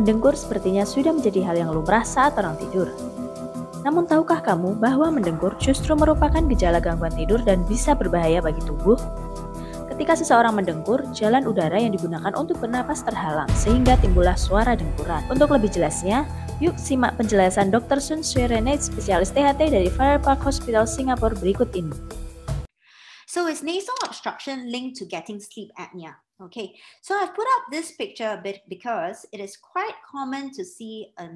Mendengkur sepertinya sudah menjadi hal yang lumrah saat orang tidur. Namun tahukah kamu bahwa mendengkur justru merupakan gejala gangguan tidur dan bisa berbahaya bagi tubuh? Ketika seseorang mendengkur, jalan udara yang digunakan untuk bernapas terhalang sehingga timbullah suara dengkuran. Untuk lebih jelasnya, yuk simak penjelasan Dr. Sue Rene Spesialis THT dari Firepark Hospital Singapura berikut ini. So is nasal obstruction linked to getting sleep apnea? Okay, so I've put up this picture a bit because it is quite common to see a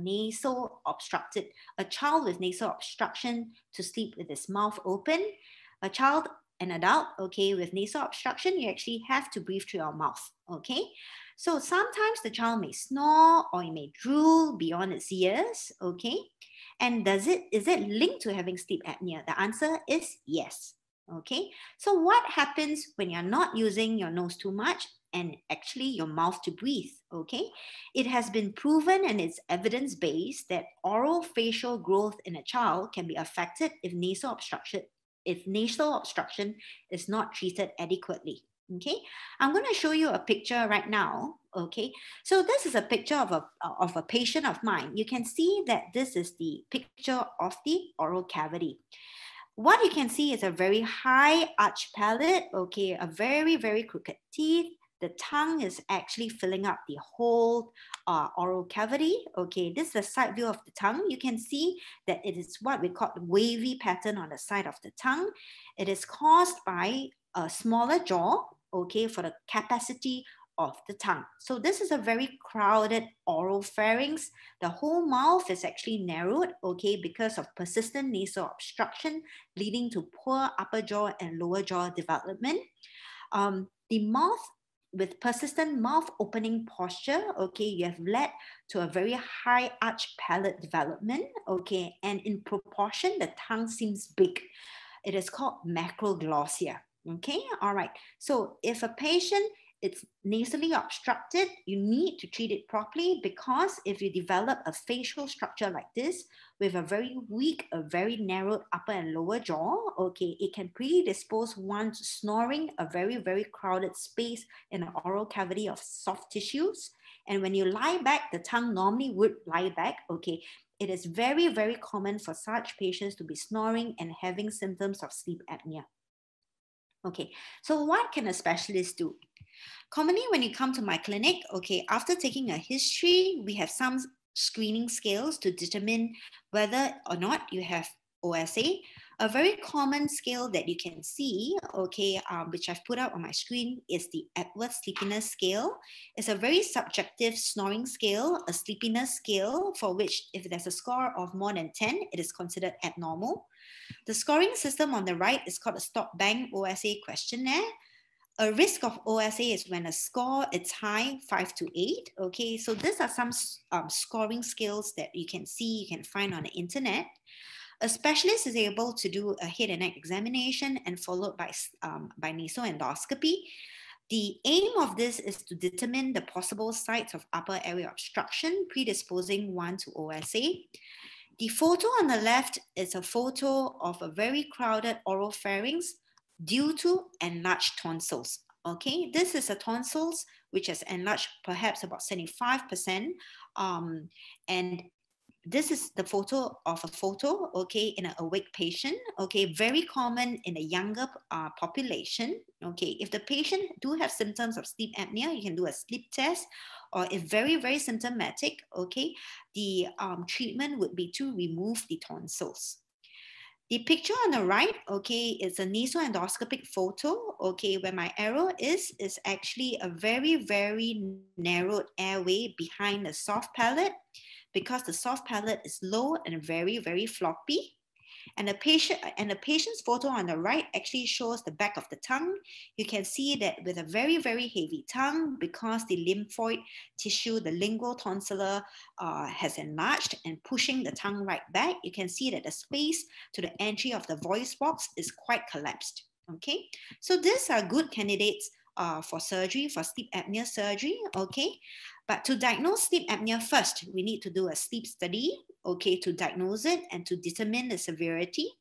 child with nasal obstruction to sleep with his mouth open. A child, an adult, okay, with nasal obstruction, you actually have to breathe through your mouth, okay? So sometimes the child may snore or he may drool beyond its ears, okay? And is it linked to having sleep apnea? The answer is yes. Okay, so what happens when you're not using your nose too much and actually your mouth to breathe? Okay, it has been proven and it's evidence-based that oral facial growth in a child can be affected if nasal obstruction is not treated adequately. Okay, I'm going to show you a picture right now. Okay, so this is a picture of a patient of mine. You can see that this is the picture of the oral cavity. What you can see is a very high arch palate, okay, a very, very crooked teeth. The tongue is actually filling up the whole oral cavity, okay. This is the side view of the tongue. You can see that it is what we call the wavy pattern on the side of the tongue. It is caused by a smaller jaw, okay, for the capacity of the tongue. So this is a very crowded oral pharynx. The whole mouth is actually narrowed, okay, because of persistent nasal obstruction leading to poor upper jaw and lower jaw development. The mouth with persistent mouth opening posture, okay, you have led to a very high arch palate development, okay, and in proportion, the tongue seems big. It is called macroglossia, okay, all right. So if a patient it's nasally obstructed, you need to treat it properly, because if you develop a facial structure like this with a very weak, a very narrowed upper and lower jaw, okay, it can predispose one to snoring, a very, very crowded space in the oral cavity of soft tissues. And when you lie back, the tongue normally would lie back, okay. It is very, very common for such patients to be snoring and having symptoms of sleep apnea. Okay, so what can a specialist do? Commonly, when you come to my clinic, okay, after taking a history, we have some screening scales to determine whether or not you have OSA. A very common scale that you can see, okay, which I've put up on my screen, is the Epworth Sleepiness Scale. It's a very subjective snoring scale, a sleepiness scale for which if there's a score of more than 10, it is considered abnormal. The scoring system on the right is called a Stop Bang OSA questionnaire. A risk of OSA is when a score is high, 5 to 8. Okay, so these are some scoring scales that you can see, you can find on the internet. A specialist is able to do a head and neck examination and followed by nasal endoscopy. The aim of this is to determine the possible sites of upper airway obstruction predisposing one to OSA. The photo on the left is a photo of a very crowded oral pharynx due to enlarged tonsils. Okay, this is a tonsils which has enlarged perhaps about 75%, and this is the photo of a photo, okay, in an awake patient, okay, very common in a younger population, okay. If the patient do have symptoms of sleep apnea, you can do a sleep test, or if very, very symptomatic, okay, the treatment would be to remove the tonsils. The picture on the right, okay, is a nasal endoscopic photo, okay, where my arrow is actually a very, very narrowed airway behind the soft palate, because the soft palate is low and very, very floppy. And the patient's photo on the right actually shows the back of the tongue. You can see that with a very, very heavy tongue, because the lymphoid tissue, the lingual tonsillar has enlarged and pushing the tongue right back, you can see that the space to the entry of the voice box is quite collapsed. Okay, so these are good candidates for surgery, for sleep apnea surgery, okay? But to diagnose sleep apnea first, we need to do a sleep study, okay, to diagnose it and to determine the severity.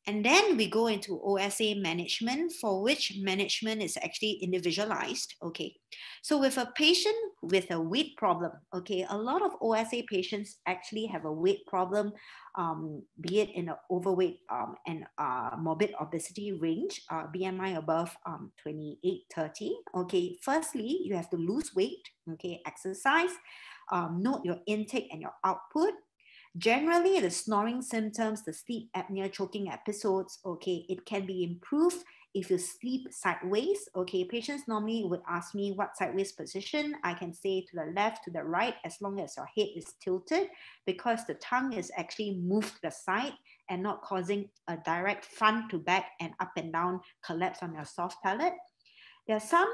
And then we go into OSA management, for which management is actually individualized. Okay, so with a patient with a weight problem, okay, a lot of OSA patients actually have a weight problem, be it in an overweight and morbid obesity range, BMI above 28-30. Okay, firstly, you have to lose weight. Okay, exercise, note your intake and your output. Generally, the snoring symptoms, the sleep apnea, choking episodes, okay, it can be improved if you sleep sideways. Okay, patients normally would ask me what sideways position. I can say to the left, to the right, as long as your head is tilted, because the tongue is actually moved to the side and not causing a direct front to back and up and down collapse on your soft palate. There are some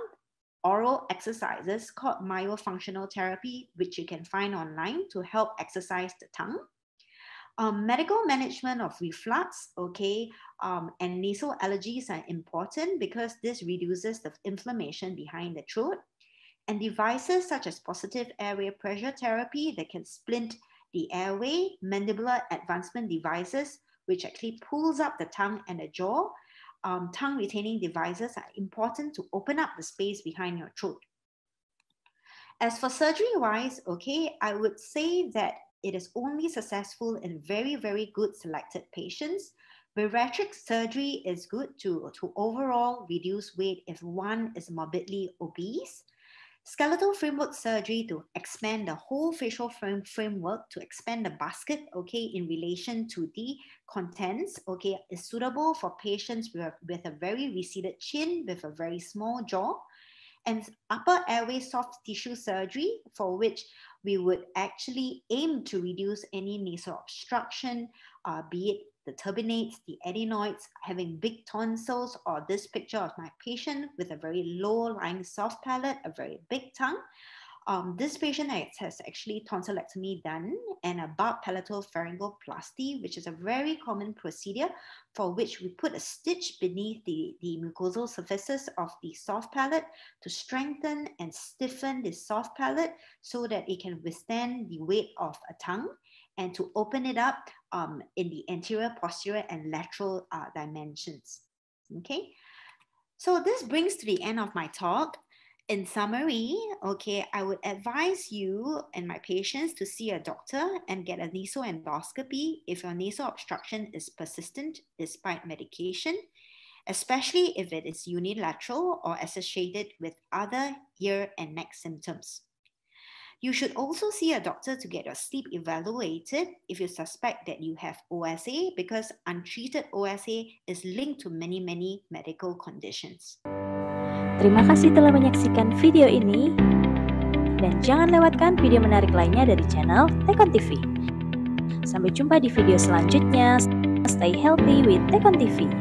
oral exercises called myofunctional therapy, which you can find online to help exercise the tongue. Medical management of reflux, okay, and nasal allergies are important because this reduces the inflammation behind the throat. And devices such as positive airway pressure therapy that can splint the airway, mandibular advancement devices, which actually pulls up the tongue and the jaw. Tongue retaining devices are important to open up the space behind your throat. As for surgery-wise, okay, I would say that it is only successful in very, very good selected patients. Bariatric surgery is good to overall reduce weight if one is morbidly obese. Skeletal framework surgery to expand the whole facial framework, to expand the basket, okay, in relation to the contents, okay, is suitable for patients with a very receded chin, with a very small jaw. And upper airway soft tissue surgery, for which we would actually aim to reduce any nasal obstruction, be it the turbinates, the adenoids, having big tonsils, or this picture of my patient with a very low-lying soft palate, a very big tongue. This patient has actually tonsillectomy done and a barbed palatal pharyngoplasty, which is a very common procedure for which we put a stitch beneath the mucosal surfaces of the soft palate to strengthen and stiffen the soft palate so that it can withstand the weight of a tongue, and to open it up in the anterior, posterior, and lateral dimensions. Okay, so this brings to the end of my talk. In summary, okay, I would advise you and my patients to see a doctor and get a nasal endoscopy if your nasal obstruction is persistent despite medication, especially if it is unilateral or associated with other ear and neck symptoms. You should also see a doctor to get your sleep evaluated if you suspect that you have OSA, because untreated OSA is linked to many medical conditions. Terima kasih telah menyaksikan video ini, dan jangan lewatkan video menarik lainnya dari channel Tkon TV. Sampai jumpa di video selanjutnya. Stay healthy with Tkon TV.